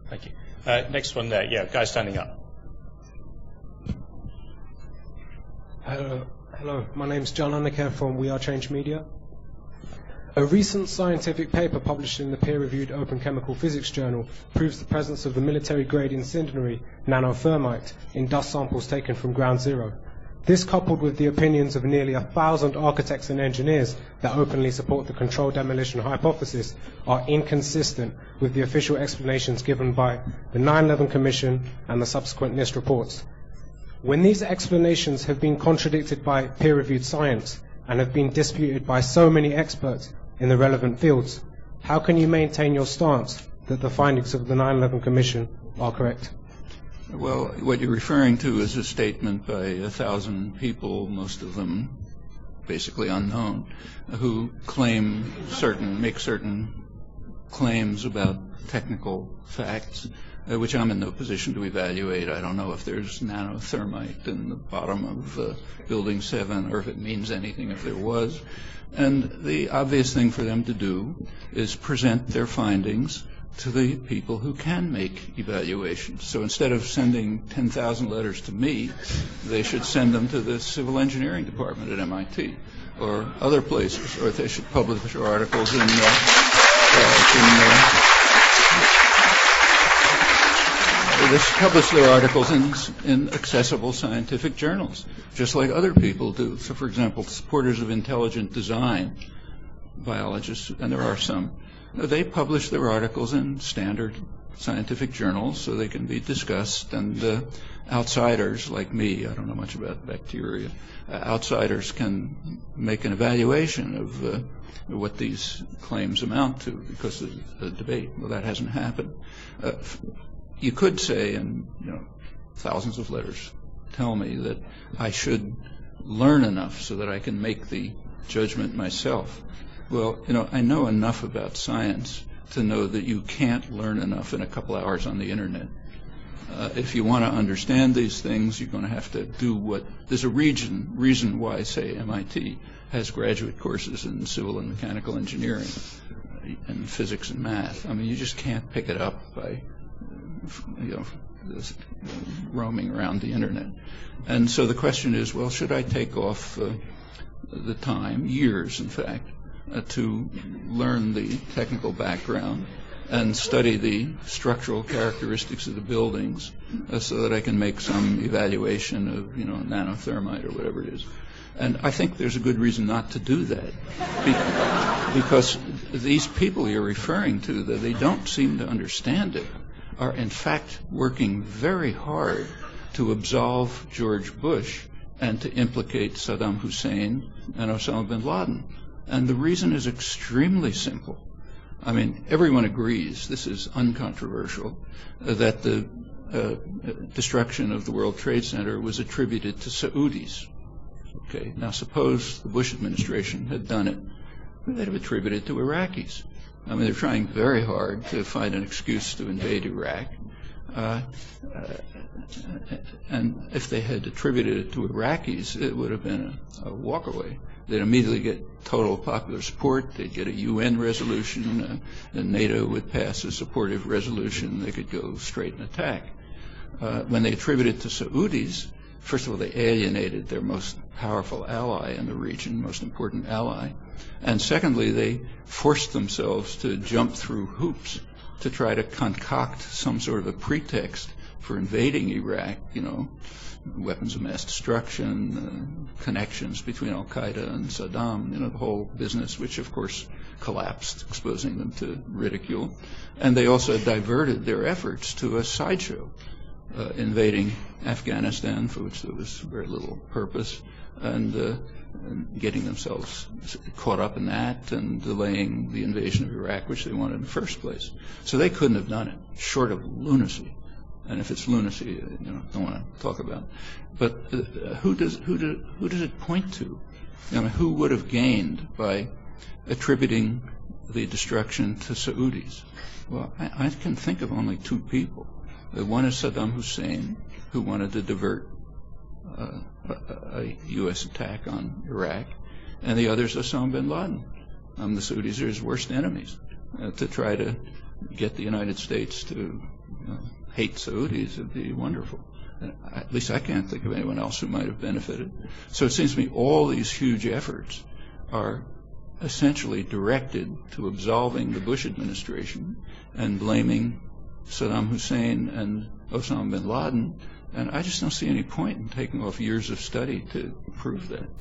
Thank you. Next one there. Yeah, guy standing up. Hello, my name's John Anneke from We Are Change Media. A recent scientific paper published in the peer-reviewed Open Chemical Physics Journal proves the presence of the military-grade incendiary nanothermite in dust samples taken from Ground Zero. This, coupled with the opinions of nearly 1,000 architects and engineers that openly support the controlled demolition hypothesis, are inconsistent with the official explanations given by the 9/11 Commission and the subsequent NIST reports. When these explanations have been contradicted by peer-reviewed science and have been disputed by so many experts in the relevant fields, how can you maintain your stance that the findings of the 9/11 Commission are correct? Well, what you're referring to is a statement by 1,000 people, most of them basically unknown, who make certain claims about technical facts, which I'm in no position to evaluate. I don't know if there's nanothermite in the bottom of Building 7 or if it means anything if there was. And the obvious thing for them to do is present their findings to the people who can make evaluations. So instead of sending 10,000 letters to me, they should send them to the Civil Engineering Department at MIT or other places, or they should publish articles they should publish their articles in accessible scientific journals, just like other people do. So, for example, supporters of intelligent design, biologists, and there are some, they publish their articles in standard scientific journals so they can be discussed, and outsiders like me, I don't know much about bacteria, outsiders can make an evaluation of what these claims amount to because of the debate. Well, that hasn't happened. You could say, and thousands of letters tell me that I should learn enough so that I can make the judgment myself. Well, I know enough about science to know that you can't learn enough in a couple hours on the internet. If you want to understand these things, you're going to have to do there's a reason why, say, MIT has graduate courses in civil and mechanical engineering and physics and math. I mean, you just can't pick it up by roaming around the internet. And so the question is, well, should I take off the time, years in fact, to learn the technical background and study the structural characteristics of the buildings so that I can make some evaluation of, nanothermite or whatever it is. And I think there's a good reason not to do that, because these people you're referring to, that they don't seem to understand it, are in fact working very hard to absolve George Bush and to implicate Saddam Hussein and Osama bin Laden. And the reason is extremely simple. I mean, everyone agrees, this is uncontroversial, that the destruction of the World Trade Center was attributed to Saudis. Okay, now suppose the Bush administration had done it, they'd have attributed it to Iraqis. I mean, they're trying very hard to find an excuse to invade Iraq. And if they had attributed it to Iraqis, it would have been a walkaway. They'd immediately get total popular support. They'd get a UN resolution. And NATO would pass a supportive resolution. They could go straight and attack. When they attributed it to Saudis, first of all, they alienated their most powerful ally in the region, most important ally. And secondly, they forced themselves to jump through hoops to try to concoct some sort of a pretext for invading Iraq, weapons of mass destruction, connections between Al-Qaeda and Saddam, the whole business, which of course collapsed, exposing them to ridicule. And they also diverted their efforts to a sideshow, invading Afghanistan, for which there was very little purpose, and getting themselves caught up in that and delaying the invasion of Iraq, which they wanted in the first place. So they couldn't have done it, short of lunacy. And if it's lunacy, don't want to talk about it. But who does it point to? Who would have gained by attributing the destruction to Saudis? Well, I can think of only two people. One is Saddam Hussein, who wanted to divert a U.S. attack on Iraq, and the other is Osama bin Laden. The Saudis are his worst enemies, to try to get the United States to hate Saudis would be wonderful. At least I can't think of anyone else who might have benefited. So it seems to me all these huge efforts are essentially directed to absolving the Bush administration and blaming Saddam Hussein and Osama bin Laden. And I just don't see any point in taking off years of study to prove that.